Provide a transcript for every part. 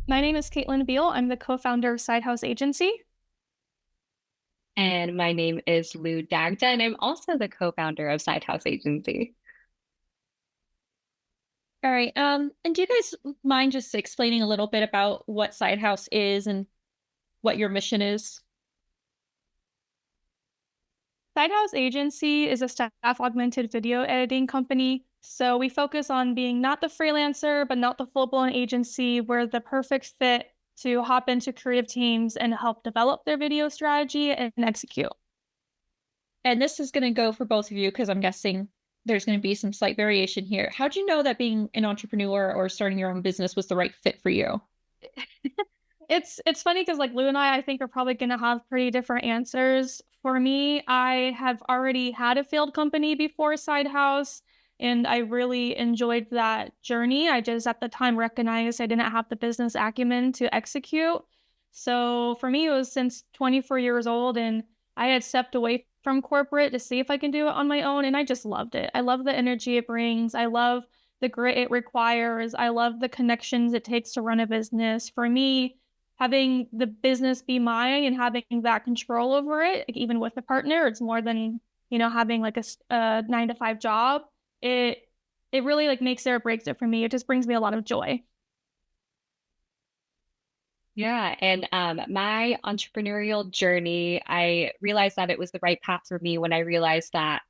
My name is Katelyn Beal. I'm the co-founder of Side House Agency. And my name is Lou Dagda, and I'm also the co-founder of Side House Agency. All right. And do you guys mind just explaining a little bit about what Side House is and what your mission is? Side House Agency is a staff augmented video editing company. So we focus on being not the freelancer, but not the full-blown agency. We're the perfect fit to hop into creative teams and help develop their video strategy and execute. And this is going to go for both of you because I'm guessing there's going to be some slight variation here. How'd you know that being an entrepreneur or starting your own business was the right fit for you? It's funny because like Lou and I think are probably gonna have pretty different answers. For me, I have already had a failed company before Side House, and I really enjoyed that journey. I just at the time recognized I didn't have the business acumen to execute. So for me, it was since 24 years old, and I had stepped away from corporate to see if I can do it on my own, and I just loved it. I love the energy it brings. I love the grit it requires. I love the connections it takes to run a business. For me, having the business be mine and having that control over it, like even with a partner, it's more than having like a 9 to 5 job. It really like makes it or breaks it for me. It just brings me a lot of joy. Yeah, and my entrepreneurial journey, I realized that it was the right path for me when I realized that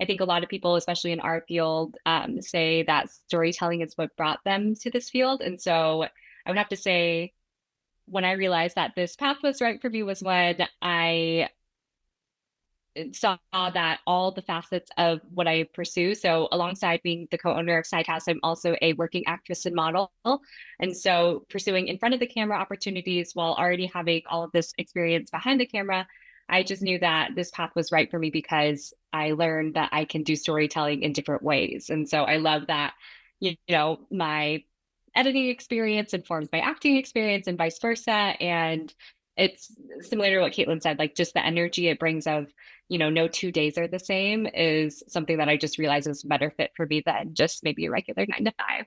I think a lot of people, especially in our field, say that storytelling is what brought them to this field. And so I would have to say, when I realized that this path was right for me was when I saw that all the facets of what I pursue. So, alongside being the co-owner of Sidehouse, I'm also a working actress and model. And so, pursuing in front of the camera opportunities while already having all of this experience behind the camera, I just knew that this path was right for me because I learned that I can do storytelling in different ways. And so, I love that, my editing experience informs my acting experience and vice versa. And it's similar to what Katelyn said, like just the energy it brings of no 2 days are the same is something that I just realized is a better fit for me than just maybe a regular 9 to 5.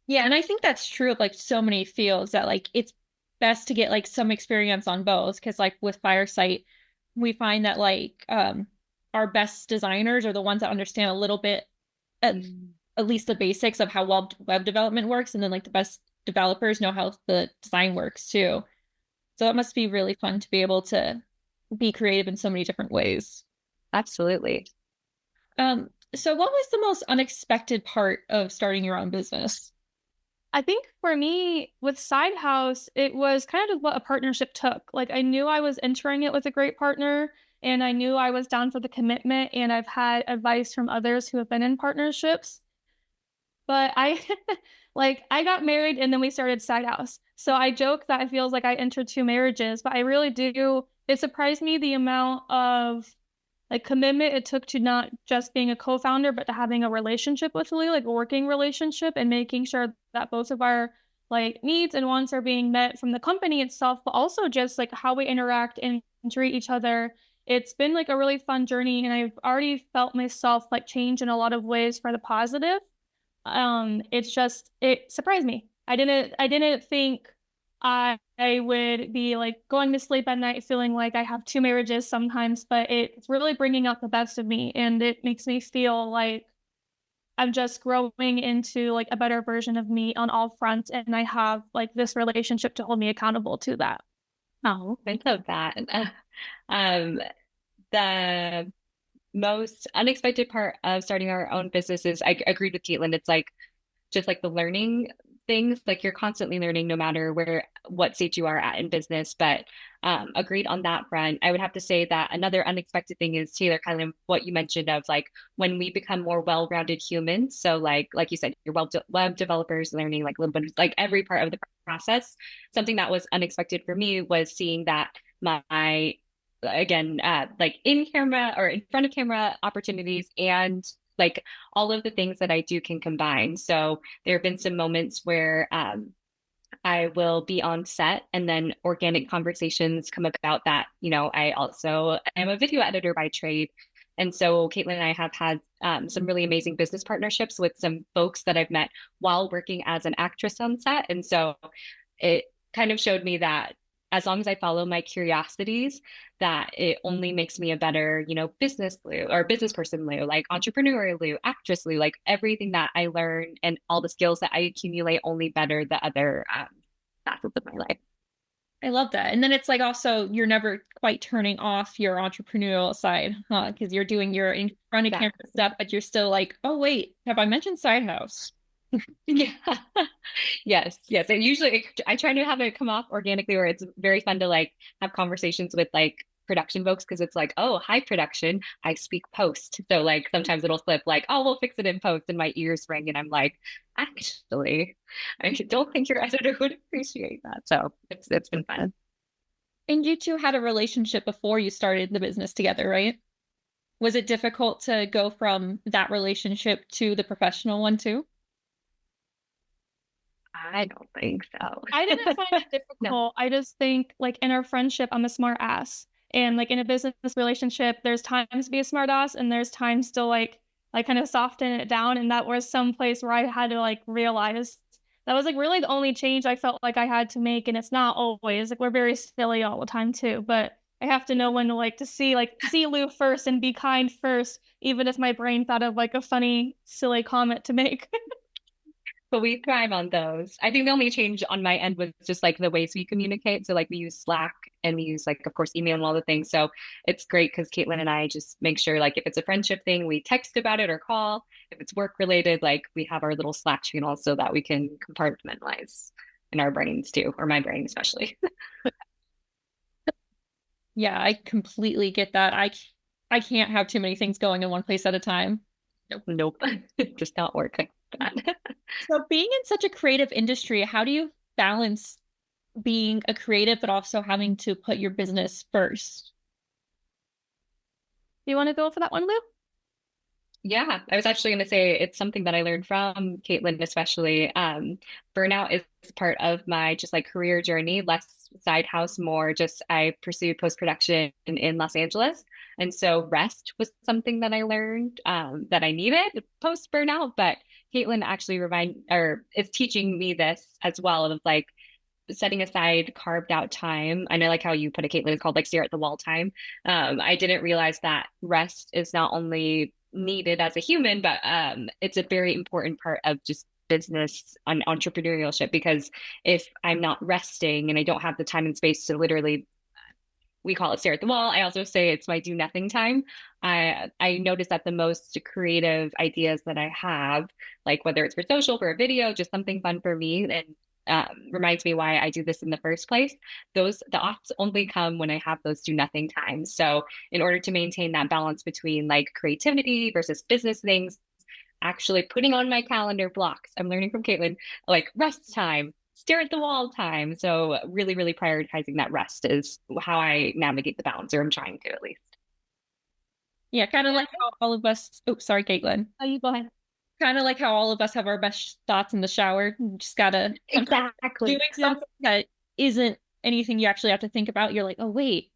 Yeah, and I think that's true of like so many fields that like it's best to get like some experience on both because like with Fyresite, we find that like our best designers are the ones that understand a little bit at, at least the basics of how web development works, and then like the best developers know how the design works too. So it must be really fun to be able to be creative in so many different ways. Absolutely. So what was the most unexpected part of starting your own business? I think for me with Side House, it was kind of what a partnership took. Like I knew I was entering it with a great partner and I knew I was down for the commitment and I've had advice from others who have been in partnerships. But I like I got married and then we started Side House. So I joke that it feels like I entered two marriages, but I really do. It surprised me the amount of like commitment it took to not just being a co-founder, but to having a relationship with Lou, like a working relationship and making sure that both of our like needs and wants are being met from the company itself, but also just like how we interact and treat each other. It's been like a really fun journey and I've already felt myself like change in a lot of ways for the positive. It's just it surprised me. I didn't think I would be like going to sleep at night feeling like I have two marriages sometimes, but it's really bringing out the best of me and it makes me feel like I'm just growing into like a better version of me on all fronts and I have like this relationship to hold me accountable to that. Oh, I love that. Um, the most unexpected part of starting our own business is I agreed with Caitlin. It's like just like the learning things, like you're constantly learning no matter what stage you are at in business. But agreed on that front. I would have to say that another unexpected thing is Taylor, kind of what you mentioned of like when we become more well-rounded humans. So like you said, you're web developers learning like a little bit like every part of the process. Something that was unexpected for me was seeing that my again like in camera or in front of camera opportunities and like all of the things that I do can combine. So there have been some moments where I will be on set and then organic conversations come about that, I also am a video editor by trade. And so Katelyn and I have had some really amazing business partnerships with some folks that I've met while working as an actress on set. And so it kind of showed me that as long as I follow my curiosities, that it only makes me a better, business Lou or business person Lou, like entrepreneurial Lou, actress Lou, like everything that I learn and all the skills that I accumulate only better the other facets of my life. I love that. And then it's like also you're never quite turning off your entrepreneurial side, huh? Because you're doing your in front of camera Exactly. stuff, but you're still like, oh wait, have I mentioned side house? Yeah. Yes, yes. And usually I try to have it come off organically, or it's very fun to like have conversations with like production folks because it's like, oh, hi production, I speak post. So like sometimes it'll flip like, oh, we'll fix it in post, and my ears ring and I'm like, actually, I don't think your editor would appreciate that. So it's been fun. And you two had a relationship before you started the business together, right? Was it difficult to go from that relationship to the professional one too? I don't think so. I didn't find it No. difficult. I just think like in our friendship, I'm a smart ass. And like in a business relationship, there's times to be a smart ass and there's times to like kind of soften it down. And that was some place where I had to like realize that was like really the only change I felt like I had to make. And it's not always like we're very silly all the time too. But I have to know when to like to see Lou first and be kind first, even if my brain thought of like a funny, silly comment to make. But we thrive on those. I think the only change on my end was just like the ways we communicate. So like we use Slack and we use like of course email and all the things. So it's great because Katelyn and I just make sure like if it's a friendship thing, we text about it or call. If it's work related, like we have our little Slack channel so that we can compartmentalize in our brains too, or my brain especially. Yeah, I completely get that. I can't have too many things going in one place at a time. Nope. Nope. It just not work like that. So being in such a creative industry, how do you balance being a creative but also having to put your business first? Do you want to go for that one, Lou? Yeah, I was actually going to say it's something that I learned from Katelyn, especially. Burnout is part of my just like career journey, less side house, more just I pursued post production in Los Angeles. And so rest was something that I learned that I needed post burnout. But Katelyn actually is teaching me this as well of like setting aside carved out time. I know like how you put it, Katelyn, it's called like stare at the wall time. I didn't realize that rest is not only needed as a human, but it's a very important part of just business and entrepreneurship because if I'm not resting and I don't have the time and space to literally we call it stare at the wall. I also say it's my do nothing time. I notice that the most creative ideas that I have, like whether it's for social, for a video, just something fun for me, and reminds me why I do this in the first place. The ops only come when I have those do nothing times. So in order to maintain that balance between like creativity versus business things, actually putting on my calendar blocks. I'm learning from Katelyn, like rest time, stare at the wall time. So really, really prioritizing that rest is how I navigate the balance, or I'm trying to at least. Yeah, kind of like how all of us, oh, sorry, Caitlin. Oh, you go ahead. Kind of like how all of us have our best thoughts in the shower. You just gotta doing Exactly. something that isn't anything you actually have to think about. You're like, oh wait.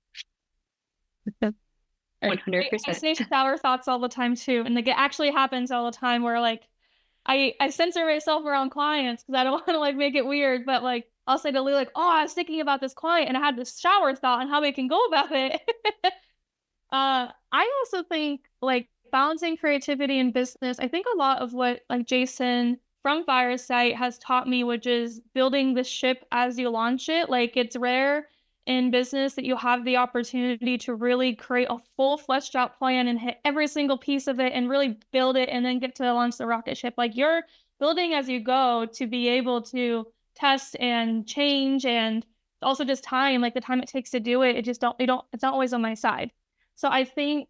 Right. I 100%. say shower thoughts all the time too, and like it actually happens all the time where like I censor myself around clients because I don't want to like make it weird, but like I'll say to Lou like, oh, I was thinking about this client and I had this shower thought and how we can go about it. I also think like balancing creativity and business, I think a lot of what like Jason from Fyresite has taught me, which is building the ship as you launch it. Like it's rare in business that you have the opportunity to really create a full fleshed out plan and hit every single piece of it and really build it and then get to launch the rocket ship. Like you're building as you go to be able to test and change and also just time, like the time it takes to do it, it's not always on my side. So I think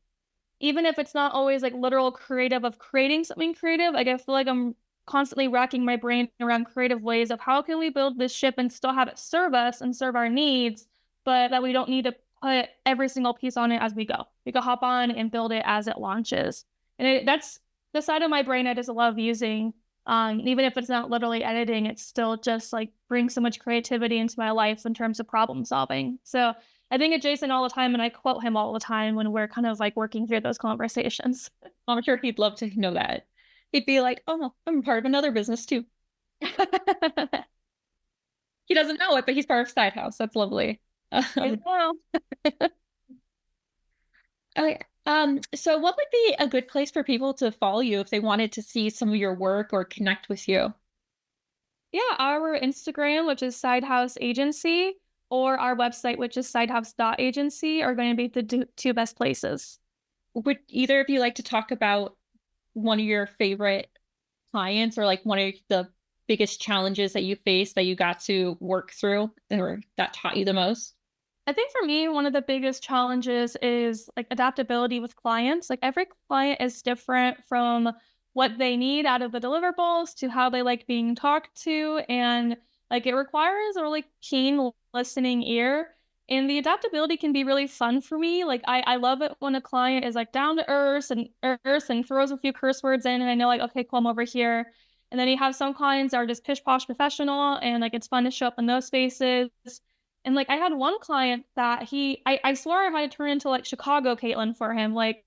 even if it's not always like literal creative of creating something creative, like I feel like I'm constantly racking my brain around creative ways of how can we build this ship and still have it serve us and serve our needs, but that we don't need to put every single piece on it as we go. We can hop on and build it as it launches. And that's the side of my brain I just love using. Even if it's not literally editing, it's still just like brings so much creativity into my life in terms of problem solving. So I think of Jason all the time and I quote him all the time when we're kind of like working through those conversations. I'm sure he'd love to know that. He'd be like, oh, I'm part of another business too. He doesn't know it, but he's part of Side House. That's lovely. Well, Okay. So what would be a good place for people to follow you if they wanted to see some of your work or connect with you? yeah, our Instagram, which is Side House Agency, or our website, which is sidehouse.agency, are going to be the two best places. Would either of you like to talk about one of your favorite clients or like one of the biggest challenges that you faced that you got to work through or that taught you the most? I think for me, one of the biggest challenges is like adaptability with clients. Like every client is different from what they need out of the deliverables to how they like being talked to. And like it requires a really keen listening ear. And the adaptability can be really fun for me. Like I love it when a client is like down to earth and throws a few curse words in and I know like, okay, cool, I'm over here. And then you have some clients that are just pish posh professional and like it's fun to show up in those spaces. And like I had one client that I swore I had to turn into like Chicago Katelyn for him. Like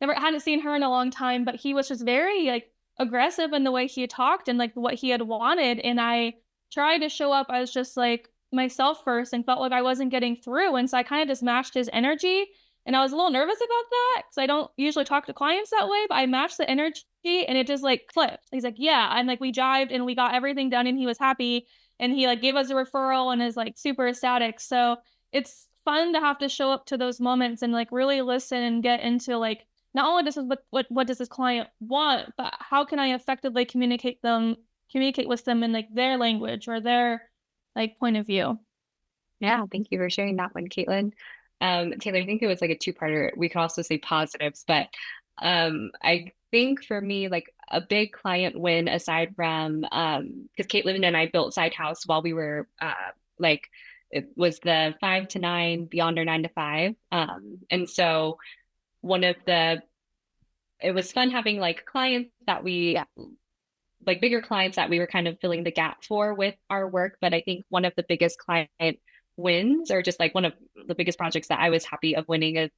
never hadn't seen her in a long time, but he was just very like aggressive in the way he talked and like what he had wanted. And I tried to show up as just like myself first and felt like I wasn't getting through. And so I kind of just matched his energy. And I was a little nervous about that because I don't usually talk to clients that way, but I matched the energy and it just like clicked. He's like, yeah. And like we jived and we got everything done and he was happy and he like gave us a referral and is like super ecstatic. So it's fun to have to show up to those moments and like really listen and get into like not only does what does this client want, but how can I effectively communicate with them in like their language or their like point of view. Yeah, thank you for sharing that one, Katelyn. Taylor, I think it was like a two-parter. We could also say positives, but I think for me, like a big client win aside from because Katelyn and I built Side House while we were like it was the 5 to 9 beyond our 9 to 5. And so one of the it was fun having like clients that we like bigger clients that we were kind of filling the gap for with our work. But I think one of the biggest client wins, or just like one of the biggest projects that I was happy of winning, is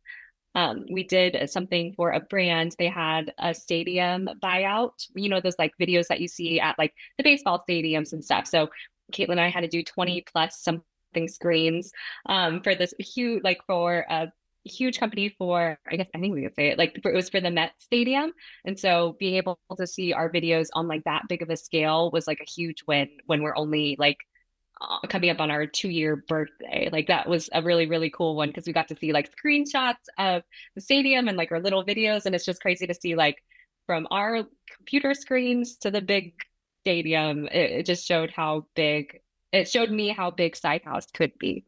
we did something for a brand. They had a stadium buyout, you know, those like videos that you see at like the baseball stadiums and stuff. So Katelyn and I had to do 20 plus something screens for this huge, like for a huge company for, I think we could say it, like it was for the Met Stadium. And so being able to see our videos on like that big of a scale was like a huge win when we're only like coming up on our 2 year birthday. Like that was a really, really cool one because we got to see like screenshots of the stadium and like our little videos. And it's just crazy to see like from our computer screens to the big stadium. It just showed how big, it showed me how big Side House could be.